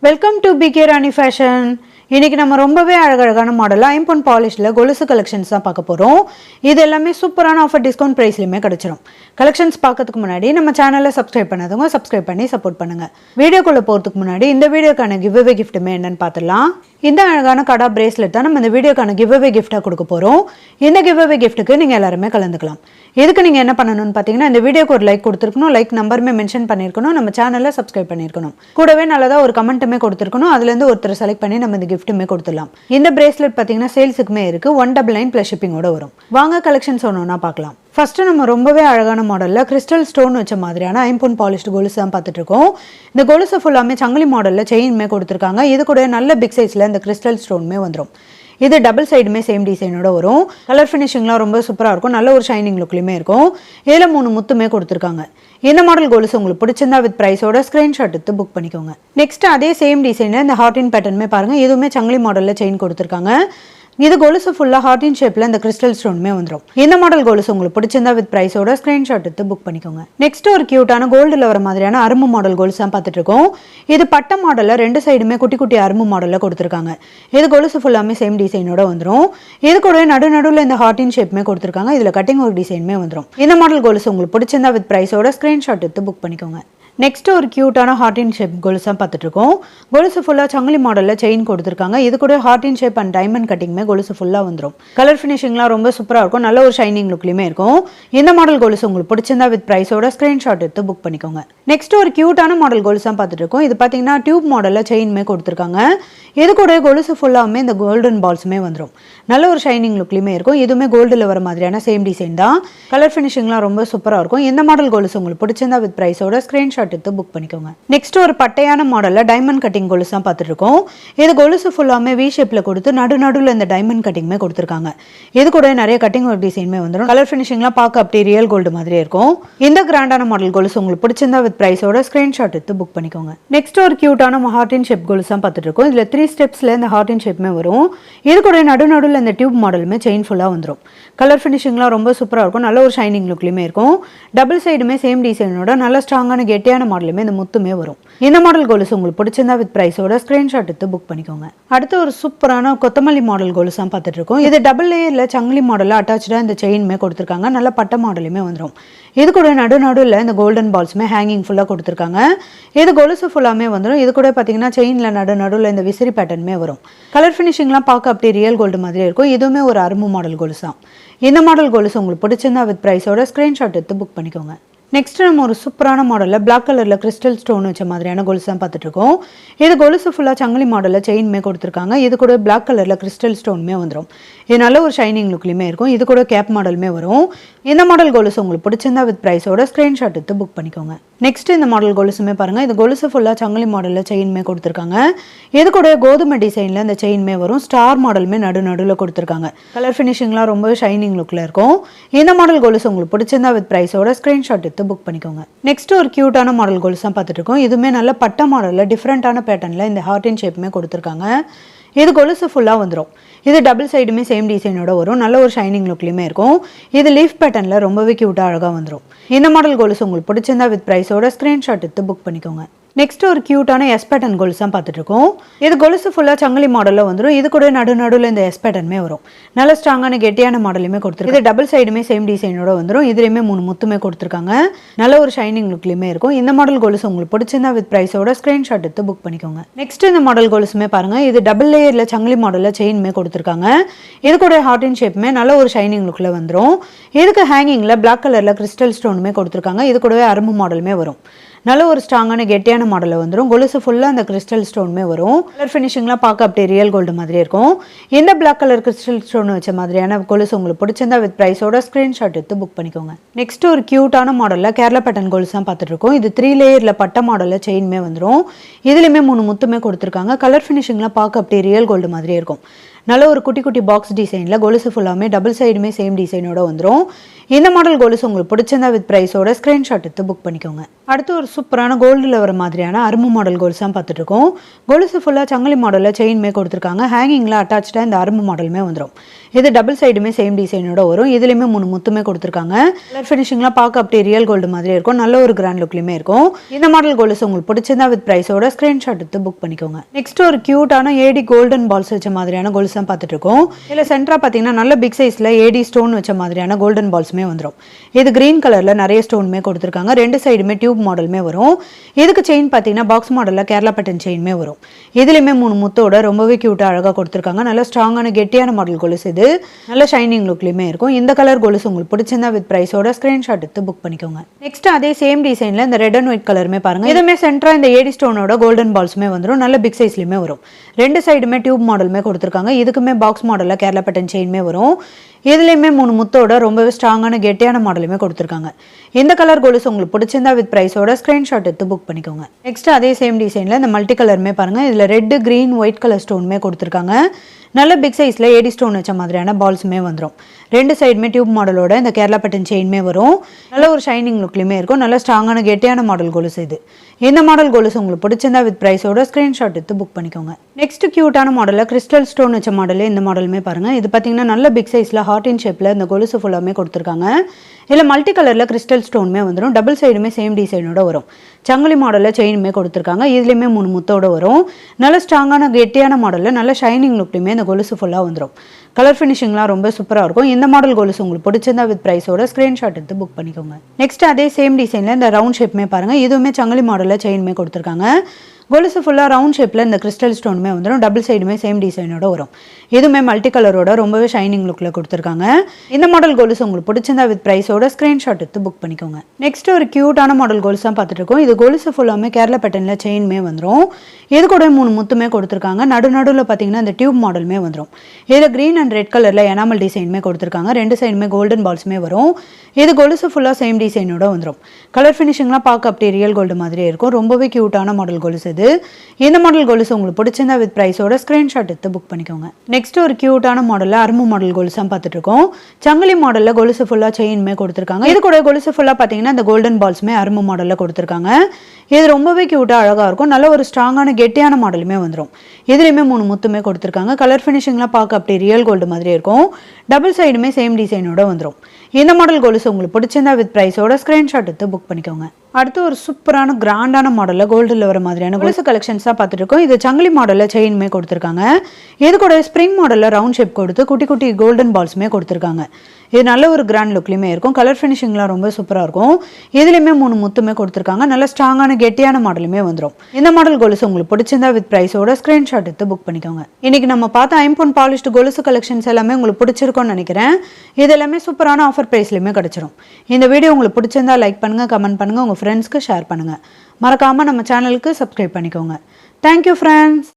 Welcome to PK Rani fashion. இன்னைக்கு நம்ம ரொம்பவே அழகழகான மாடலாக ஐம்பொன் பாலிஷில் கொலுசு கலெக்ஷன்ஸ் தான் பார்க்க போகிறோம். இது எல்லாமே சூப்பரான ஆஃபர் டிஸ்கவுண்ட் ப்ரைஸ்லையுமே கிடச்சிரும். கலெக்ஷன்ஸ் பார்க்கறதுக்கு முன்னாடி நம்ம சேனலை சப்ஸ்கிரைப் பண்ணாதவங்க சப்ஸ்கிரைப் பண்ணி சப்போர்ட் பண்ணுங்கள். வீடியோக்குள்ளே போகிறதுக்கு முன்னாடி இந்த வீடியோக்கான கிவ்அவே கிஃப்ட்டுமே என்னன்னு பார்த்துடலாம். இந்த அழகான கடா பிரேஸ்லெட் தான் நம்ம இந்த வீடியோக்கான கிவ்அவே கிஃப்ட்டாக கொடுக்க போகிறோம். இந்த கிவ்அவே கிஃப்ட்டுக்கு நீங்கள் எல்லாருமே கலந்துக்கலாம். இதுக்கு நீங்கள் என்ன பண்ணணும்னு பார்த்தீங்கன்னா, இந்த வீடியோக்கு ஒரு லைக் கொடுத்துருக்கணும், லைக் நம்பருமே மென்ஷன் பண்ணியிருக்கணும், நம்ம சேனலை சப்ஸ்கிரைப் பண்ணியிருக்கணும், கூடவே நல்லதாக ஒரு கமெண்ட்டுமே கொடுத்துருக்கணும். அதுலேருந்து ஒருத்தர் செலக்ட் பண்ணி நம்ம இந்த கிஃப்ட்டுமே கொடுத்துடலாம். இந்த பிரேஸ்லெட் பார்த்தீங்கன்னா சேல்ஸுக்குமே இருக்குது. 199 ப்ளஸ் ஷிப்பிங்கோட வரும். வாங்க கலெக்ஷன்ஸ் ஒன்று பார்க்கலாம். ஃபர்ஸ்ட் நம்ம ரொம்பவே அழகான மாடலில் கிறிஸ்டல் ஸ்டோன் வச்ச மாதிரியான ஐம்பொன் பாலிஷ்டு கொலுசு தான் பார்த்துட்டு இருக்கோம். இந்த கொலுசு ஃபுல்லாமே சங்கிலி மாடலில் செயின்மே கொடுத்துருக்காங்க. இது கூட நல்ல பிக் சைஸில் இந்த கிறிஸ்டல் ஸ்டோனுமே வந்துடும். இது டபுள் சைடுமே சேம் டிசைனோட வரும். கலர் ஃபினிஷிங்லாம் ரொம்ப சூப்பராக இருக்கும். நல்ல ஒரு ஷைனிங் லுக்லையுமே இருக்கும். இதில் 3 முத்துமே கொடுத்துருக்காங்க. இந்த மாடல் கொலுசு உங்களுக்கு பிடிச்சிருந்தா வித் ப்ரைஸோட ஸ்க்ரீன்ஷாட் எடுத்து புக் பண்ணிக்கோங்க. நெக்ஸ்ட் அதே சேம் டிசைனில் இந்த ஹார்டின் பேட்டர்னுமே பாருங்கள். இதுவுமே சங்கிலி மாடலில் செயின் கொடுத்துருக்காங்க. இது கொலுசு ஃபுல்லாக ஹார்டின் ஷேப்பில் இந்த கிறிஸ்டல் ஸ்டோனுமே வந்துடும். இந்த மாடல் கொலுசு உங்களுக்கு பிடிச்சிருந்தா வித் ப்ரைஸோட ஸ்க்ரீன்ஷாட் எடுத்து புக் பண்ணிக்கோங்க. நெக்ஸ்ட் ஒரு கியூட்டான கோல்டில் வர மாதிரியான அரும்பு மாடல் கொலுசு தான் பார்த்துட்டு இருக்கோம். இது பட்ட மாடலில் 2 சைடுமே குட்டி குட்டி அரும்பு மாடலில் கொடுத்துருக்காங்க. இது கொலுசு ஃபுல்லாமே சேம் டிசைனோட வந்துடும். இது கூட நடுவில் இந்த ஹார்டின் ஷேப்புமே கொடுத்துருக்காங்க. இதில் கட்டிங் ஒரு டிசைனுமே வந்துடும். இந்த மாடல் கொலுசு உங்களுக்கு பிடிச்சிருந்தா வித் ப்ரைஸோட ஸ்க்ரீன்ஷாட் எடுத்து புக் பண்ணிக்கோங்க. நெக்ஸ்ட் ஒரு கியூட்டான ஹார்டின் ஷேப் கொலுசாக பார்த்துட்டு இருக்கோம். கொலுசு ஃபுல்லாக சங்கிலி மாடலில் செயின் கொடுத்துருக்காங்க. இது கூட ஹார்டின் ஷேப் அண்ட் டைமண்ட் கட்டிங்குமே கொலுசு ஃபுல்லாக வந்துடும். கலர் ஃபினிஷிங்லாம் ரொம்ப சூப்பராக இருக்கும். நல்ல ஒரு ஷைனிங் லுக்லையுமே இருக்கும். இந்த மாடல் கொலுசு உங்களுக்கு பிடிச்சிருந்தா வித் ப்ரைஸோட ஸ்க்ரீன்ஷாட் எடுத்து புக் பண்ணிக்கோங்க. நெக்ஸ்ட் ஒரு கியூட்டான மாடல் கொலுசாக பார்த்துட்டு இருக்கோம். இது பார்த்தீங்கன்னா டியூப் மாடலில் செயின்மே கொடுத்துருக்காங்க. இது கூட கொலுசு ஃபுல்லாமே இந்த கோல்டன் பால்ஸுமே வந்துடும். நல்ல ஒரு ஷைனிங் லுக்லையுமே இருக்கும். இதுவுமே கோல்டில் வர மாதிரியான சேம் டிசைன் தான். கலர் ஃபினிஷிங்லாம் ரொம்ப சூப்பராக இருக்கும். இந்த மாடல் கொலுசு உங்களுக்கு பிடிச்சிருந்தா வித் ப்ரைஸோட ஸ்க்ரீன்ஷாட் எடுத்து புக் பண்ணிக்கோங்க. நெக்ஸ்ட் ஒரு பட்டையான மாடல்ல டைமண்ட் கட்டிங் கொலுசு தான் பார்த்துட்டு இருக்கோம். இது கொலுசு ஃபுல்லாமே வி ஷேப்ல கொடுத்து நடுவில் இந்த டைமண்ட் கட்டிங்குமே கொடுத்துருக்காங்க. இது கூட நிறைய கட்டிங் ஒரு டிசைனுமே வந்துடும். கலர் ஃபினிஷிங்லாம் பார்க்க அப்படியே ரியல் கோல்டு மாதிரியே இருக்கும். இந்த கிராண்டான மாடல் கொலுசு உங்களுக்கு பிடிச்சிருந்தா வித் ப்ரைஸோட ஸ்கிரீன்ஷாட் எடுத்து புக் பண்ணிக்கோங்க. நெக்ஸ்ட் ஒரு கியூட்டான ஹார்டின் ஷேப் கொலுசு தான் பார்த்துட்டு இருக்கோம். இதுல 3 ஸ்டெப்ஸ்ல இந்த ஹார்டின் ஷேப்மே வரும். இது கூட நடுவில் இந்த டியூப் மாடலுமே செயின் ஃபுல்லா வந்துடும். கலர் ஃபினிஷிங்லாம் ரொம்ப சூப்பராக இருக்கும். நல்ல ஒரு ஷைனிங் லுக்லையுமே இருக்கும். டபுள் சைடுமே சேம் டிசைனோட நல்ல ஸ்ட்ராங்கான கெட்டியான மாடலுமே இந்த முத்துமே வரும். இந்த மாடல் கொலுசு உங்களுக்கு பிடிச்சிருந்தா வித் ப்ரைஸோட ஸ்கிரீன்ஷாட் எடுத்து புக் பண்ணிக்கோங்க. அடுத்து ஒரு சூப்பரான கொத்தமல்லி மாடல் கொலுசு தான் பார்த்துட்டு இருக்கோம். இது டபுள் லேயர்ல சங்கிலி மாடல்ல அட்டாச்சா இந்த செயின்மே கொடுத்துருக்காங்க. நல்ல பட்ட மாடலுமே வந்துடும். இது கூட நடுவில் இந்த கோல்டன் பால்ஸுமே ஹேங்கிங் ஃபுல்லாக கொடுத்துருக்காங்க. இது கொலுசு ஃபுல்லாமே வந்துடும். இது கூட பார்த்தீங்கன்னா செயின்ல நடுவில் இந்த விசிறி பேட்டர்னுமே வரும். கலர் ஃபினிஷிங்லாம் பார்க்க அப்படியே ரியல் கோல்டு மாதிரியே இருக்கும். இதுவுமே ஒரு அரும்பு மாடல் கொலுசு தான். இந்த மாடல் கொலுசு உங்களுக்கு பிடிச்சிருந்தா வித் ப்ரைஸோட ஸ்கிரீன்ஷாட் எடுத்து புக் பண்ணிக்கோங்க. நெக்ஸ்ட் நம்ம ஒரு சூப்பரான மாடலில் பிளாக் கலரில் கிறிஸ்டல் ஸ்டோன் வச்ச மாதிரியான கொலுசு தான் பார்த்துட்டு இருக்கோம். இது கொலுசு ஃபுல்லாக சங்கிலி மாடலில் செயின்மே கொடுத்துருக்காங்க. இது கூட பிளாக் கலரில் கிறிஸ்டல் ஸ்டோனுமே வந்துடும். இது நல்ல ஒரு ஷைனிங் லுக்லையுமே இருக்கும். இது கூட கேப் மாடலுமே வரும். இந்த மாடல் கொலுசு உங்களுக்கு பிடிச்சிருந்தா வித் ப்ரைஸோட ஸ்க்ரீன்ஷாட் எடுத்து புக் பண்ணிக்கோங்க. நெக்ஸ்ட் இந்த மாடல் கொலுசுமே பாருங்க. இது கொலுசு ஃபுல்லாக சங்கிலி மாடலில் செயின்மே கொடுத்துருக்காங்க. இது கூட கோதுமை டிசைனில் இந்த செயின்மே வரும். ஸ்டார் மாடலுமே நடுவில் கொடுத்துருக்காங்க. கலர் ஃபினிஷிங்லாம் ரொம்ப ஷைனிங் லுக்கில் இருக்கும். இந்த மாடல் கொலுசு உங்களுக்கு பிடிச்சிருந்தா வித் ப்ரைஸோட ஸ்க்ரீன்ஷாட் எடுத்து புக் பண்ணிக்கோங்க. நெக்ஸ்ட் ஒரு கியூட்டான மாடல் கொலுசு தான் பார்த்துட்டு இருக்கோம். இதுவுமே நல்ல பட்ட மாடலில் டிஃப்ரெண்டான பேட்டர்னில் இந்த ஹார்டின் ஷேப்புமே கொடுத்துருக்காங்க. இது கொலுசு ஃபுல்லாக வந்துடும். இது டபுள் சைடுமே சேம் டிசைனோட வரும். நல்ல ஒரு ஷைனிங் லுக்லையுமே இருக்கும். இது லீஃப் பேட்டர்னில் ரொம்பவே கியூட்டாக அழகாக வந்துடும். இந்த மாடல் கொலுசு உங்களுக்கு பிடிச்சிருந்தா வித் ப்ரைஸோட ஸ்க்ரீன்ஷாட் எடுத்து புக் பண்ணிக்கோங்க. நெக்ஸ்ட் ஒரு கியூட்டான எஸ் பேட்டர்ன் கொலுசு தான் பார்த்துட்டு இருக்கோம். இது கொலுசு ஃபுல்லாக சங்கிலி மாடலில் வந்துடும். இது கூட நடுவில் இந்த எஸ் பேட்டர்னுமே வரும். நல்ல ஸ்ட்ராங்கான கெட்டியான மாடலுமே கொடுத்துருக்காங்க. இது டபுள் சைடுமே சேம் டிசைனோட வந்துடும். இதுலேயுமே 3 முத்துமே கொடுத்துருக்காங்க. நல்ல ஒரு ஷைனிங் லுக்லையுமே இருக்கும். இந்த மாடல் கொலுசு உங்களுக்கு பிடிச்சிருந்தா வித் ப்ரைஸோட ஸ்க்ரீன்ஷாட் எடுத்து புக் பண்ணிக்கோங்க. நெக்ஸ்ட் இந்த மாடல் கொலுசுமே பாருங்க. இது டபுள் லேயரில் சங்கிலி மாடலில் செயின்மே கொடுத்துருக்காங்க. இது கூட ஹார்டின் ஷேப்புமே நல்ல ஒரு ஷைனிங் லுக்கில் வந்துடும். இதுக்கு ஹேங்கிங்கில் பிளாக் கலரில் கிறிஸ்டல் ஸ்டோனுமே கொடுத்துருக்காங்க. இது கூடவே அரும்பு மாடலுமே வரும். நல்ல ஒரு ஸ்ட்ராங்கான கெட்டியான மாடலில் வந்துடும். கொலுசு ஃபுல்லாக அந்த கிறிஸ்டல் ஸ்டோனுமே வரும். கலர் ஃபினிஷிங்லாம் பார்க்க அப்படியே ரியல் கோல்டு மாதிரியே இருக்கும். இந்த பிளாக் கலர் கிறிஸ்டல் ஸ்டோன் வச்ச மாதிரியான கொலுசு உங்களுக்கு பிடிச்சிருந்தா வித் ப்ரைஸோட ஸ்க்ரீன்ஷாட் எடுத்து புக் பண்ணிக்கோங்க. நெக்ஸ்ட் ஒரு கியூட்டான மாடலில் கேரளா பேட்டர்ன் கொலுசு தான் பார்த்துட்டு இருக்கோம். இது 3 லேயரில் பட்ட மாடலில் செயின்மே வந்துடும். இதுலேயுமே 3 முத்துமே கொடுத்துருக்காங்க. கலர் ஃபினிஷிங்லாம் பார்க்க அப்படியே ரியல் கோல்டு மாதிரியே இருக்கும். நல்ல ஒரு குட்டி குட்டி பாக்ஸ் டிசைனில் கொலுசு ஃபுல்லாமே டபுள் சைடுமே சேம் டிசைனோட வந்துடும். இந்த மாடல் கொலுசு உங்களுக்கு பிடிச்சிருந்தா வித் ப்ரைஸோட ஸ்க்ரீன்ஷாட் எடுத்து புக் பண்ணிக்கோங்க. அடுத்து ஒரு ஒரு சூப்பரான கோல்டில் வர மாதிரியான அரும்பு மாடல் கோல்ஸ் தான் பார்த்துட்டு இருக்கோம். கொலுசு ஃபுல்லாக சங்கிலி மாடலில் செயின்மே கொடுத்துருக்காங்க. ஹேங்கிங்கில் அட்டாச்சாக இந்த அரும்பு மாடலுமே வந்துடும். இது டபுள் சைடுமே சேம் டிசைனோட வரும். இதுலேயுமே 3 முத்துமே கொடுத்துருக்காங்க. கலர் ஃபினிஷிங்லாம் பார்க்க அப்படியே ரியல் கோல்டு மாதிரி இருக்கும். நல்ல ஒரு கிராண்ட் லுக்லையுமே இருக்கும். இந்த மாடல் கொலுசு உங்களுக்கு பிடிச்சிருந்தா வித் ப்ரைஸோட ஸ்க்ரீன்ஷாட் எடுத்து புக் பண்ணிக்கோங்க. நெக்ஸ்ட் ஒரு கியூட்டான ஏடி கோல்டன் பால்ஸ் வச்ச மாதிரியான கோல்ஸ் தான் பார்த்துட்டு இருக்கோம். இதில் சென்டரா பார்த்தீங்கன்னா நல்ல பிக் சைஸில் ஏடி ஸ்டோன் வச்ச மாதிரியான கோல்டன் பால்ஸுமே வந்துடும். இது கிரீன் கலரில் நிறைய ஸ்டோனுமே கொடுத்துருக்காங்க. 2 சைடுமே டியூப் மாடலுமே வரும். இதுக்கு செயின் பார்த்தீங்கன்னா பாக்ஸ் மாடலில் கேரளா பட்டன் செயின்மே வரும். இதுலேயுமே 3 முத்தோட ரொம்பவே க்யூட்டாக அழகாக கொடுத்துருக்காங்க. நல்ல ஸ்ட்ராங்கான கெட்டியான மாடல் கொலுசு. இது நல்ல ஷைனிங் லுக்லையுமே இருக்கும். இந்த கலர் கொலுசு உங்களுக்கு பிடிச்சிருந்தா வித் ப்ரைஸோட ஸ்க்ரீன்ஷாட் எடுத்து புக் பண்ணிக்கோங்க. நெக்ஸ்ட் அதே சேம் டிசைனில் இந்த ரெட் அண்ட் ஒயிட் கலருமே பாருங்க. இதுவுமே சென்டரா இந்த ஏடி ஸ்டோனோட கோல்டன் பால்ஸுமே வந்துடும். நல்ல பிக் சைஸ்லையுமே வரும். 2 சைடுமே டியூப் மாடலுமே கொடுத்துருக்காங்க. இதுக்குமே பாக்ஸ் மாடலில் கேரளா பட்டன் செயின்மே வரும். இதுலேயுமே 3 முத்தோட ரொம்பவே ஸ்ட்ராங்கான கெட்டியான மாடலுமே கொடுத்துருக்காங்க. இந்த கலர் கொலுசு உங்களுக்கு பிடிச்சிருந்தா வித் ப்ரைஸோட ஸ்க்ரீன்ஷாட் எடுத்து புக் பண்ணிக்கோங்க. நெக்ஸ்ட் அதே சேம் டிசைனில் இந்த மல்டி கலருமே பாருங்க. இதில் ரெட் கிரீன் ஒயிட் கலர் ஸ்டோனுமே கொடுத்துருக்காங்க. நல்ல பிக் சைஸில் ஏடி ஸ்டோன் வச்ச மாதிரியான பால்ஸுமே வந்துடும். 2 சைடுமே டியூப் மாடலோட இந்த கேரளா பட்டன் செயின்மே வரும். நல்ல ஒரு ஷைனிங் லுக்லையுமே இருக்கும். நல்ல ஸ்ட்ராங்கான கெட்டியான மாடல் கொலுசு இது. இந்த மாடல் கொலுசு உங்களுக்கு பிடிச்சிருந்தா வித் ப்ரைஸோட ஸ்க்ரீன்ஷாட் எடுத்து புக் பண்ணிக்கோங்க. நெக்ஸ்ட் கியூட்டான மாடலில் கிறிஸ்டல் ஸ்டோன் வச்ச மாடல் இந்த மாடலுமே பாருங்க. இது பார்த்தீங்கன்னா நல்ல பிக் சைஸில் ஹார்ட் இன் ஷேப்பில் இந்த கொலுசு ஃபுல்லாமே கொடுத்துருக்காங்க. இதில் மல்டி கலரில் கிறிஸ்டல் ஸ்டோனுமே வந்துடும். டபுள் சைடுமே சேம் டிசைனோட வரும். சங்கிலி மாடலில் செயினுமே கொடுத்துருக்காங்க. இதுலேயுமே 3 முத்தோட வரும். நல்ல ஸ்ட்ராங்கான கெட்டியான மாடலில் நல்ல ஷைனிங் லுக்லையுமே இந்த கொலுசு ஃபுல்லாக வந்துடும். கலர் ஃபினிஷிங்லாம் ரொம்ப சூப்பராக இருக்கும். இந்த மாடல் கொலுசு உங்களுக்கு பிடிச்சிருந்தா வித் ப்ரைஸோட ஸ்க்ரீன்ஷாட் எடுத்து புக் பண்ணிக்கோங்க. நெக்ஸ்ட் அதே சேம் டிசைனில் இந்த ரவுண்ட் ஷேப்புமே பாருங்கள். இதுவுமே சங்கிலி மாடலில் செயினுமே கொடுத்துருக்காங்க. கொலுசு ஃபுல்லாக ரவுண்ட் ஷேப்பில் இந்த கிறிஸ்டல் ஸ்டோனுமே வந்துடும். டபுள் சைடுமே சேம் டிசைனோட வரும். இதுவுமே மல்டி கலரோட ரொம்பவே ஷைனிங் லுக்கில் கொடுத்துருக்காங்க. இந்த மாடல் கொலுசு உங்களுக்கு பிடிச்சிருந்தா வித் ப்ரைஸோட ஸ்க்ரீன்ஷாட் எடுத்து புக் பண்ணிக்கோங்க. நெக்ஸ்ட் ஒரு கியூட்டான மாடல் கொலுசு தான் பார்த்துட்டு இருக்கோம். இது கொலுசு ஃபுல்லாமே கேரளா பேட்டர்னில் செயின்மே வந்துடும். இது கூட 3 முத்துமே கொடுத்துருக்காங்க. நடுவில் பார்த்தீங்கன்னா இந்த டியூப் மாடலுமே வந்துடும். இதில் க்ரீன் அண்ட் ரெட் கலரில் எனாமல் டிசைனுமே கொடுத்துருக்காங்க. 2 சைடுமே கோல்டன் பால்ஸுமே வரும். இது கொலுசு ஃபுல்லாக சேம் டிசைனோட வந்துடும். கலர் ஃபினிஷிங்லாம் பார்க்க அப்படியே ரியல் கோல்டு மாதிரியே இருக்கும். ரொம்பவே கியூட்டான மாடல் கொலுசு. இந்த மாடல் கொலுசு உங்களுக்கு பிடிச்சிருந்தா வித் ப்ரைஸோட ஸ்கிரீன்ஷாட் எடுத்து புக் பண்ணிக்கோங்க. நெக்ஸ்ட் ஒரு கியூட்டான மாடல்ல அரும்பு மாடல் கொலுசு பார்த்துட்டு இருக்கோம். சங்கிலி மாடல்ல கொலுசு ஃபுல்லா செயின்மே கொடுத்துருக்காங்க. இது கூட கொலுசு ஃபுல்லா பாத்தீங்கன்னா இந்த கோல்டன் பால்ஸ்மே அரும்பு மாடல்ல கொடுத்துருக்காங்க. இது ரொம்பவே கியூட்டா அழகா இருக்கும். நல்ல ஒரு ஸ்ட்ராங்கான கெட்டியான மாடலுமே வந்துடும். இதுலயுமே 3 முத்துமே கொடுத்துருக்காங்க. கலர் ஃபினிஷிங்லாம் பார்க்க அப்படியே ரியல் கோல்டு மாதிரி இருக்கும். டபுள் சைடுமே சேம் டிசைனோட வந்துடும். இந்த மாடல் கொலுசு உங்களுக்கு பிடிச்சிருந்தா வித் ப்ரைஸோட ஸ்கிரீன்ஷாட் எடுத்து புக் பண்ணிக்கோங்க. அடுத்து ஒரு சூப்பரான கிராண்டான மாடலில் கோல்டில் வர மாதிரியான கொலுசு கலெக்ஷன்ஸ் தான் பார்த்துட்டு இருக்கோம். இது சங்கிலி மாடலில் செயின்மே கொடுத்துருக்காங்க. இது கூட ஸ்ப்ரிங் மாடலில் ரவுண்ட் ஷேப் கொடுத்து குட்டி குட்டி கோல்டன் பால்ஸுமே கொடுத்துருக்காங்க. இது நல்ல ஒரு கிராண்ட் லுக்லையுமே இருக்கும். கலர் ஃபினிஷிங்லாம் ரொம்ப சூப்பராக இருக்கும். இதுலேயுமே 3 முத்துமே கொடுத்துருக்காங்க. நல்ல ஸ்ட்ராங்கான கெட்டியான மாடலுமே வந்துடும். இந்த மாடல் கொலுசு உங்களுக்கு பிடிச்சிருந்தா வித் ப்ரைஸோட ஸ்க்ரீன்ஷாட் எடுத்து புக் பண்ணிக்கோங்க. இன்னைக்கு நம்ம பார்த்த ஐம்பொன் பாலிஷ்டு கொலுசு கலெக்ஷன்ஸ் எல்லாமே உங்களுக்கு பிடிச்சிருக்கும்னு நினைக்கிறேன். இது எல்லாமே சூப்பரான ஆஃபர் ப்ரைஸ்லையுமே கிடைச்சிடும். இந்த வீடியோ உங்களுக்கு பிடிச்சிருந்தா லைக் பண்ணுங்கள், கமெண்ட் பண்ணுங்கள், உங்கள் ஃப்ரெண்ட்ஸ்க்கு ஷேர் பண்ணுங்கள். மறக்காமல் நம்ம சேனலுக்கு சப்ஸ்கிரைப் பண்ணிக்கோங்க. Thank you friends.